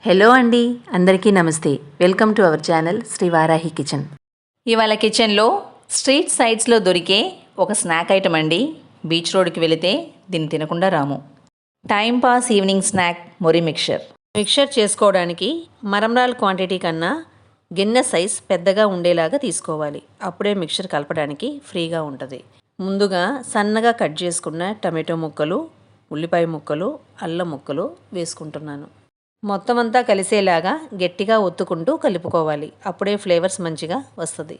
Hello అండి, అందరికీ నమస్తే. Welcome to our channel Sri Varahi kitchen. ఇవాళ కిచెన్లో స్ట్రీట్ సైడ్స్లో దొరికే ఒక స్నాక్ ఐటమ్ అండి. బీచ్ రోడ్కి వెళితే దీన్ని తినకుండా రాము. టైం పాస్ ఈవినింగ్ స్నాక్ మొరి మిక్చర్ చేసుకోవడానికి మరమరాల క్వాంటిటీ కన్నా గిన్నె సైజ్ పెద్దగా ఉండేలాగా తీసుకోవాలి. అప్పుడే మిక్చర్ కలపడానికి ఫ్రీగా ఉంటుంది. ముందుగా సన్నగా కట్ చేసుకున్న టమాటో ముక్కలు, ఉల్లిపాయ ముక్కలు, అల్లం ముక్కలు వేసుకుంటున్నాను. మొత్తం అంతా కలిసేలాగా గట్టిగా ఒత్తుకుంటూ కలుపుకోవాలి. అప్పుడే ఫ్లేవర్స్ మంచిగా వస్తుంది.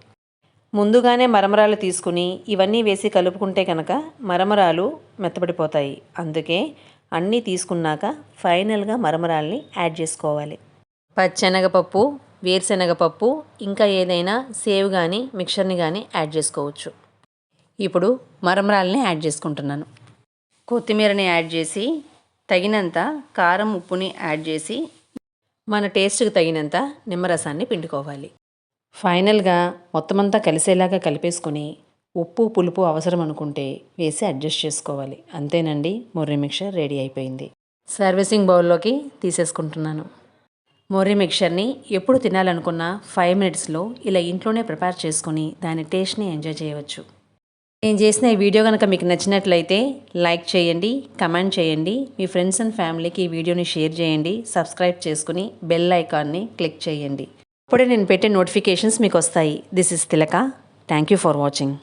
ముందుగానే మరమరాలు తీసుకుని ఇవన్నీ వేసి కలుపుకుంటే కనుక మరమరాలు మెత్తబడిపోతాయి. అందుకే అన్నీ తీసుకున్నాక ఫైనల్గా మరమరాల్ని యాడ్ చేసుకోవాలి. పచ్చెనగపప్పు, వేరుశనగపప్పు, ఇంకా ఏదైనా సేవ్ కానీ మిక్చర్ని కానీ యాడ్ చేసుకోవచ్చు. ఇప్పుడు మరమరాల్ని యాడ్ చేసుకుంటున్నాను. కొత్తిమీరని యాడ్ చేసి తగినంత కారం, ఉప్పుని యాడ్ చేసి మన టేస్ట్కి తగినంత నిమ్మరసాన్ని పిండుకోవాలి. ఫైనల్గా మొత్తం అంతా కలిసేలాగా కలిపేసుకొని ఉప్పు, పులుపు అవసరం అనుకుంటే వేసి అడ్జస్ట్ చేసుకోవాలి. అంతేనండి, మొర్రి మిక్చర్ రెడీ అయిపోయింది. సర్వీసింగ్ బౌల్లోకి తీసేసుకుంటున్నాను. మొర్రి మిక్చర్ని ఎప్పుడు తినాలనుకున్నా 5 మినిట్స్లో ఇలా ఇంట్లోనే ప్రిపేర్ చేసుకొని దాని టేస్ట్ని ఎంజాయ్ చేయవచ్చు. నేను చేసిన ఈ వీడియో కనుక మీకు నచ్చినట్లయితే లైక్ చేయండి, కమెంట్ చేయండి, మీ ఫ్రెండ్స్ అండ్ ఫ్యామిలీకి ఈ వీడియోని షేర్ చేయండి, సబ్స్క్రైబ్ చేసుకుని బెల్ ఐకాన్ని క్లిక్ చేయండి. అప్పుడే నేను పెట్టే నోటిఫికేషన్స్ మీకు వస్తాయి. This is Tilaka. Thank you for watching.